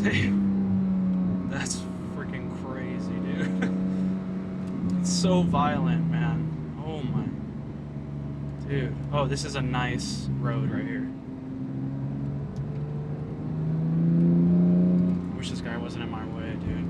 Damn. That's freaking crazy, dude. It's so violent, man. Oh my. Dude. Oh, this is a nice road right here. I wish this guy wasn't in my way, dude.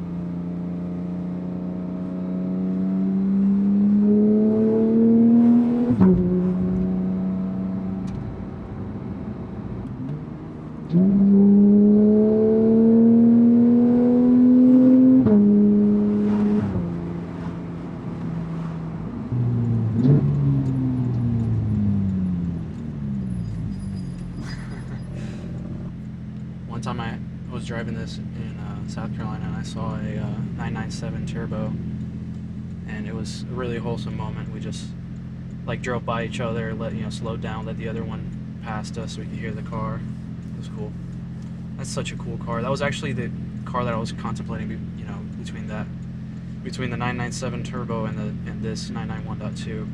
One time I was driving this in South Carolina and I saw a 997 turbo, and it was a really wholesome moment. We just like drove by each other, slowed down, let the other one past us so we could hear the car. It was cool. That's such a cool car. That was actually the car that I was contemplating, between the 997 turbo and this 991.2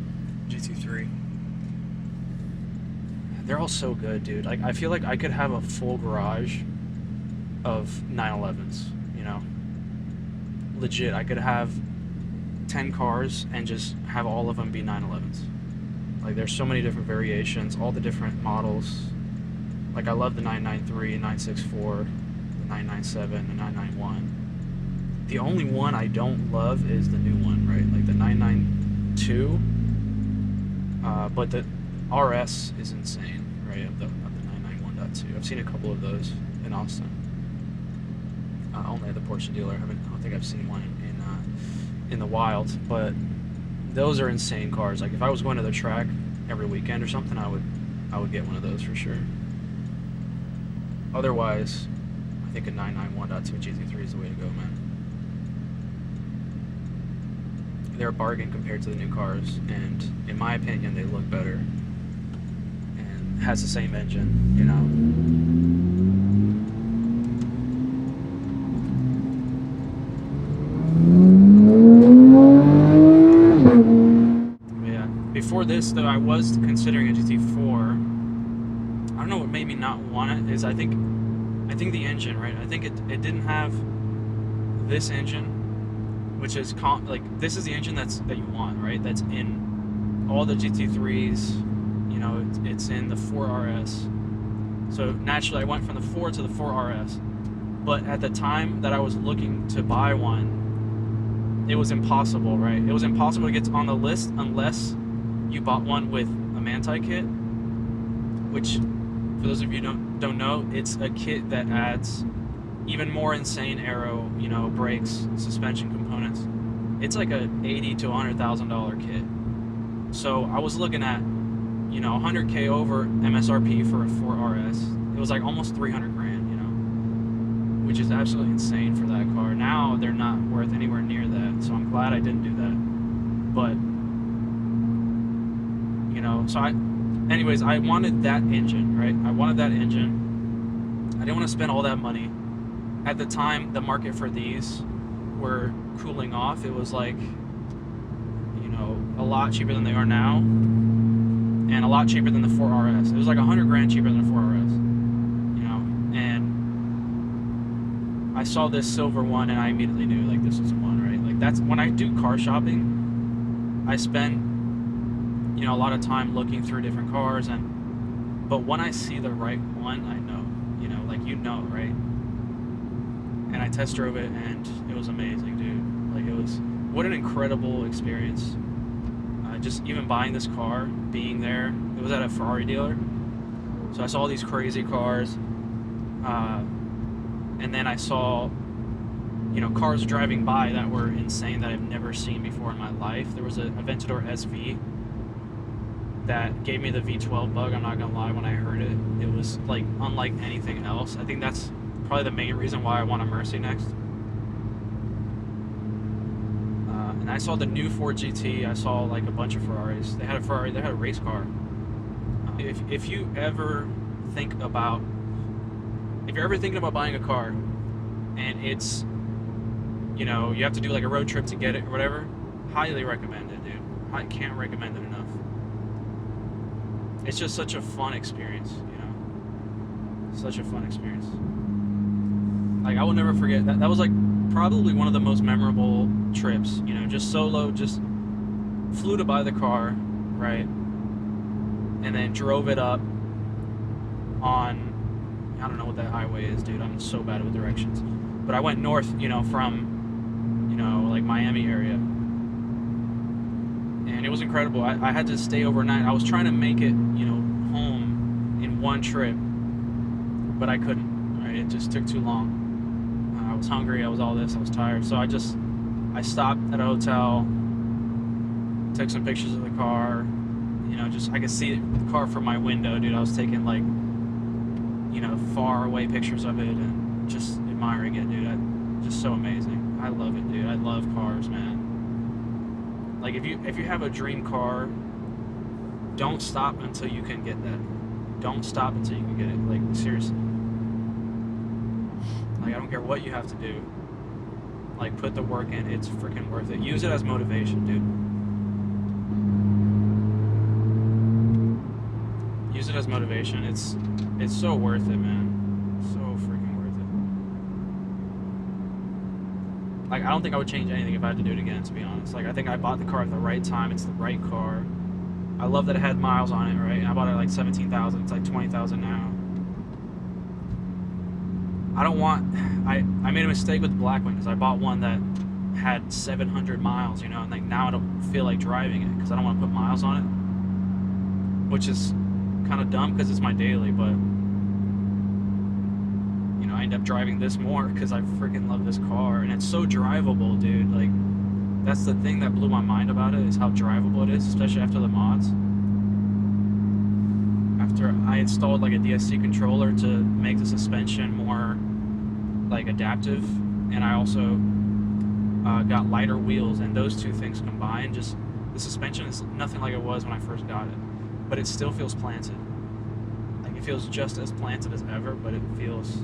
GT3. They're all so good, dude. Like, I feel like I could have a full garage of 911s, Legit, I could have 10 cars and just have all of them be 911s. Like, there's so many different variations, all the different models. Like, I love the 993, 964, the 997, the 991. The only one I don't love is the new one, right? Like the 992. But the RS is insane, right? Of the 991.2. I've seen a couple of those in Austin. Only at the Porsche dealer. I don't think I've seen one in the wild. But those are insane cars. Like, if I was going to the track every weekend or something, I would get one of those for sure. Otherwise, I think a 991.2 GT3 is the way to go, man. They're a bargain compared to the new cars, and in my opinion, they look better. And has the same engine, Yeah. Before this, though, I was considering a GT4. I don't know what made me not want it is I think the engine, right? I think it didn't have this engine, which is this is the engine that you want, right? That's in all the GT3s. It's in the 4RS. So naturally, I went from the 4 to the 4RS. But at the time that I was looking to buy one, it was impossible, right? It was impossible to get on the list unless you bought one with a Manti kit, which, for those of you who don't know, it's a kit that adds even more insane aero, brakes, suspension components. It's like a $80,000 to $100,000 kit. So I was looking at, $100K over MSRP for a 4RS. It was like almost $300 grand, which is absolutely insane for that car. Now they're not worth anywhere near that, so I'm glad I didn't do that. But, anyways, I wanted that engine, right? I wanted that engine. I didn't want to spend all that money. At the time, the market for these were cooling off. It was like, a lot cheaper than they are now, and a lot cheaper than the 4RS. It was like $100 grand cheaper than the 4RS, and I saw this silver one and I immediately knew, like, this was the one, right? Like, that's when I do car shopping, I spend, a lot of time looking through different cars, but when I see the right one, I know, right? And I test drove it, and it was amazing, dude. Like, what an incredible experience. Just even buying this car, being there. It was at a Ferrari dealer, so I saw all these crazy cars, and then I saw, cars driving by that were insane that I've never seen before in my life. There was a Aventador SV that gave me the V12 bug. I'm not gonna lie, when I heard it, it was like unlike anything else. I think that's probably the main reason why I want a Mercy next. And I saw the new Ford GT. I saw like a bunch of Ferraris. They had a Ferrari. They had a race car. If you're ever thinking about buying a car, and it's, you have to do like a road trip to get it or whatever, highly recommend it, dude. I can't recommend it enough. It's just such a fun experience, Such a fun experience. Like, I will never forget that. That was like probably one of the most memorable trips, you know, just solo, just flew to buy the car, right? And then drove it up on, I don't know what that highway is, dude. I'm so bad with directions. But I went north, you know, from, you know, like Miami area. And it was incredible. I had to stay overnight. I was trying to make it, you know, home in one trip, but I couldn't, right? It just took too long. I was hungry, I was all this, I was tired. So I stopped at a hotel, took some pictures of the car, you know, just, I could see the car from my window, dude. I was taking, like, you know, far away pictures of it and just admiring it, dude. Just so amazing. I love it, dude. I love cars, man. Like, if you have a dream car, don't stop until you can get that. Don't stop until you can get it. Like, seriously. Like, I don't care what you have to do. Like, put the work in. It's freaking worth it. Use it as motivation, dude. Use it as motivation. It's so worth it, man. So freaking worth it. Like, I don't think I would change anything if I had to do it again, to be honest. Like, I think I bought the car at the right time. It's the right car. I love that it had miles on it, right? And I bought it at like 17,000. It's like 20,000 now. I made a mistake with the black one because I bought one that had 700 miles, you know, and like now I don't feel like driving it because I don't want to put miles on it, which is kind of dumb because it's my daily, but, you know, I end up driving this more because I freaking love this car, and it's so drivable, dude. Like, that's the thing that blew my mind about it, is how drivable it is, especially after the mods. After I installed like a DSC controller to make the suspension more like adaptive, and I also got lighter wheels, and those two things combined, just the suspension is nothing like it was when I first got it, but it still feels planted. Like, it feels just as planted as ever, but it feels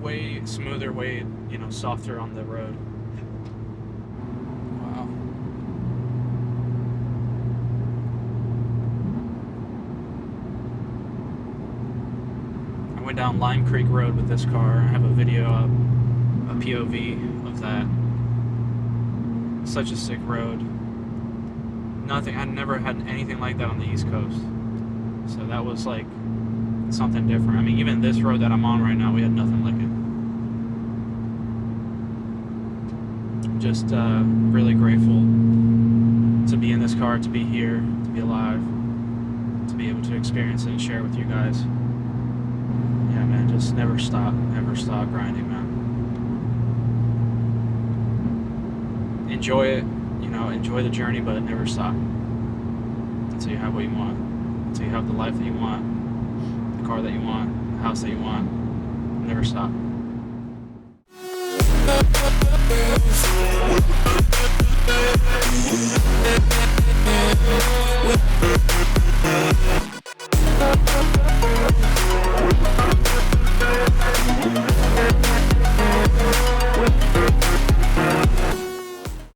way smoother, way, you know, softer on the road. Wow. I went down Lime Creek Road with this car. I have a video up, a POV of that. Such a sick road. I'd never had anything like that on the East Coast. So that was like something different. I mean, even this road that I'm on right now, we had nothing like it. Just really grateful to be in this car, to be here, to be alive, to be able to experience it and share it with you guys. Yeah, man, just never stop grinding, man. Enjoy it, you know, enjoy the journey, but never stop until you have what you want, until you have the life that you want, the car that you want, the house that you want. Never stop.